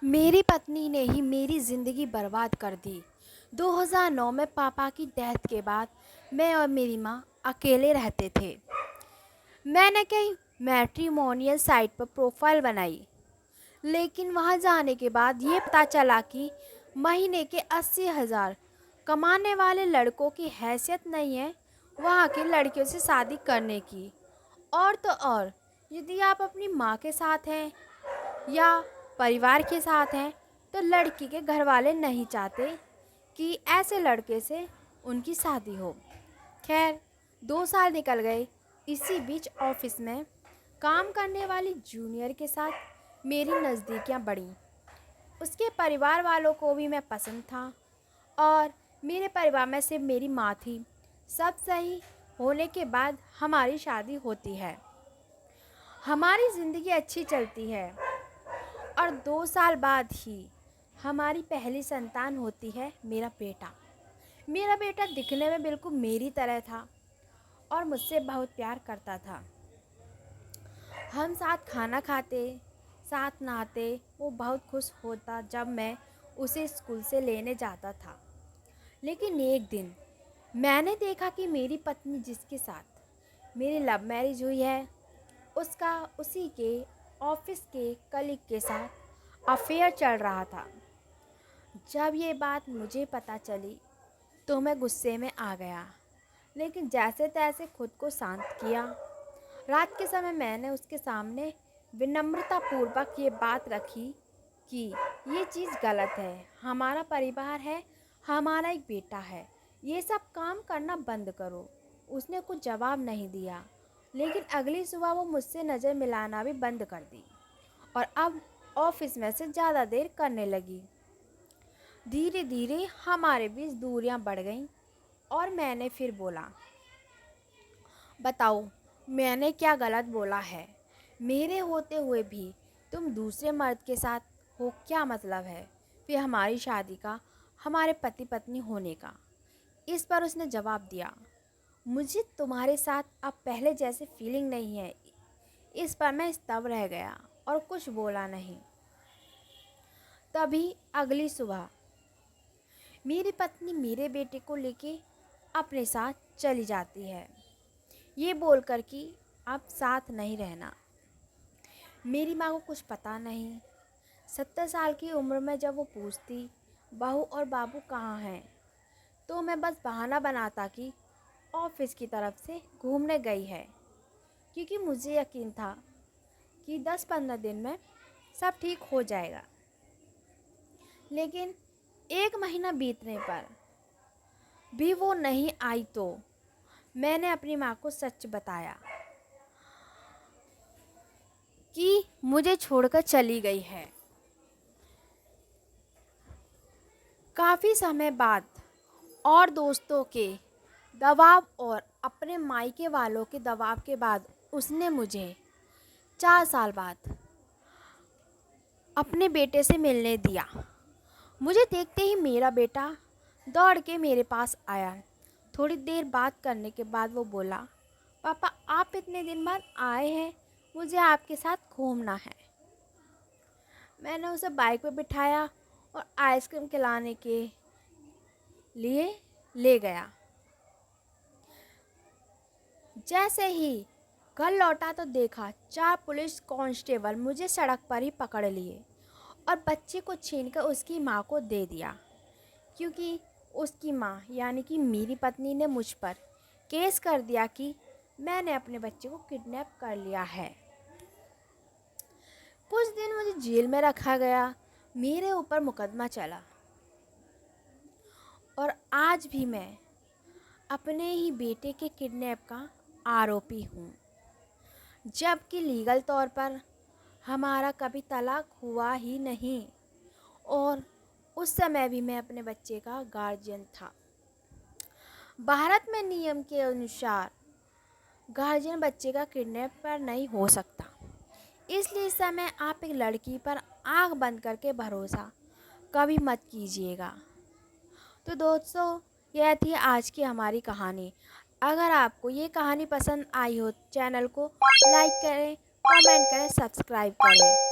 मेरी पत्नी ने ही मेरी ज़िंदगी बर्बाद कर दी। 2009 में पापा की डेथ के बाद मैं और मेरी माँ अकेले रहते थे। मैंने कई मैट्रिमोनियल साइट पर प्रोफाइल बनाई, लेकिन वहां जाने के बाद ये पता चला कि महीने के 80,000 कमाने वाले लड़कों की हैसियत नहीं है वहाँ की लड़कियों से शादी करने की। और तो और, यदि आप अपनी माँ के साथ हैं या परिवार के साथ हैं तो लड़की के घर वाले नहीं चाहते कि ऐसे लड़के से उनकी शादी हो। खैर, 2 साल निकल गए। इसी बीच ऑफिस में काम करने वाली जूनियर के साथ मेरी नज़दीकियां बढ़ीं। उसके परिवार वालों को भी मैं पसंद था और मेरे परिवार में सिर्फ मेरी माँ थी। सब सही होने के बाद हमारी शादी होती है। हमारी ज़िंदगी अच्छी चलती है और 2 साल बाद ही हमारी पहली संतान होती है, मेरा बेटा। मेरा बेटा दिखने में बिल्कुल मेरी तरह था और मुझसे बहुत प्यार करता था। हम साथ खाना खाते, साथ नहाते। वो बहुत खुश होता जब मैं उसे स्कूल से लेने जाता था। लेकिन एक दिन मैंने देखा कि मेरी पत्नी जिसके साथ मेरी लव मैरिज हुई है, उसका उसी के ऑफिस के कलीग के साथ अफेयर चल रहा था। जब ये बात मुझे पता चली तो मैं गुस्से में आ गया, लेकिन जैसे तैसे खुद को शांत किया। रात के समय मैंने उसके सामने विनम्रतापूर्वक ये बात रखी कि ये चीज़ गलत है, हमारा परिवार है, हमारा एक बेटा है, ये सब काम करना बंद करो। उसने कुछ जवाब नहीं दिया, लेकिन अगली सुबह वो मुझसे नज़र मिलाना भी बंद कर दी और अब ऑफिस में से ज़्यादा देर करने लगी। धीरे धीरे हमारे बीच दूरियां बढ़ गईं और मैंने फिर बोला, बताओ मैंने क्या गलत बोला है? मेरे होते हुए भी तुम दूसरे मर्द के साथ हो, क्या मतलब है फिर हमारी शादी का, हमारे पति पत्नी होने का? इस पर उसने जवाब दिया, मुझे तुम्हारे साथ अब पहले जैसे फीलिंग नहीं है। इस पर मैं स्तब्ध रह गया और कुछ बोला नहीं। तभी अगली सुबह मेरी पत्नी मेरे बेटे को लेके अपने साथ चली जाती है, ये बोलकर कि अब साथ नहीं रहना। मेरी माँ को कुछ पता नहीं। 70 साल की उम्र में जब वो पूछती बहू और बाबू कहाँ हैं, तो मैं बस बहाना बनाता कि ऑफिस की तरफ से घूमने गई है, क्योंकि मुझे यकीन था कि 10-15 दिन में सब ठीक हो जाएगा। लेकिन 1 महीना बीतने पर भी वो नहीं आई तो मैंने अपनी माँ को सच बताया कि मुझे छोड़कर चली गई है। काफ़ी समय बाद और दोस्तों के दबाव और अपने मायके वालों के दबाव के बाद उसने मुझे 4 साल बाद अपने बेटे से मिलने दिया। मुझे देखते ही मेरा बेटा दौड़ के मेरे पास आया। थोड़ी देर बात करने के बाद वो बोला, पापा आप इतने दिन बाद आए हैं, मुझे आपके साथ घूमना है। मैंने उसे बाइक पे बिठाया और आइसक्रीम खिलाने के लिए ले गया। जैसे ही घर लौटा तो देखा 4 पुलिस कांस्टेबल मुझे सड़क पर ही पकड़ लिए और बच्चे को छीनकर उसकी माँ को दे दिया, क्योंकि उसकी माँ यानी कि मेरी पत्नी ने मुझ पर केस कर दिया कि मैंने अपने बच्चे को किडनैप कर लिया है। कुछ दिन मुझे जेल में रखा गया, मेरे ऊपर मुकदमा चला और आज भी मैं अपने ही बेटे के किडनैप का आरोपी हूँ, जबकि लीगल तौर पर हमारा कभी तलाक हुआ ही नहीं और उस समय भी मैं अपने बच्चे का गार्जियन था। भारत में नियम के अनुसार गार्जियन बच्चे का किडनैप पर नहीं हो सकता, इसलिए इस समय आप एक लड़की पर आंख बंद करके भरोसा कभी मत कीजिएगा। तो दोस्तों, यह थी आज की हमारी कहानी। अगर आपको ये कहानी पसंद आई हो, चैनल को लाइक करें, कमेंट करें, सब्सक्राइब करें।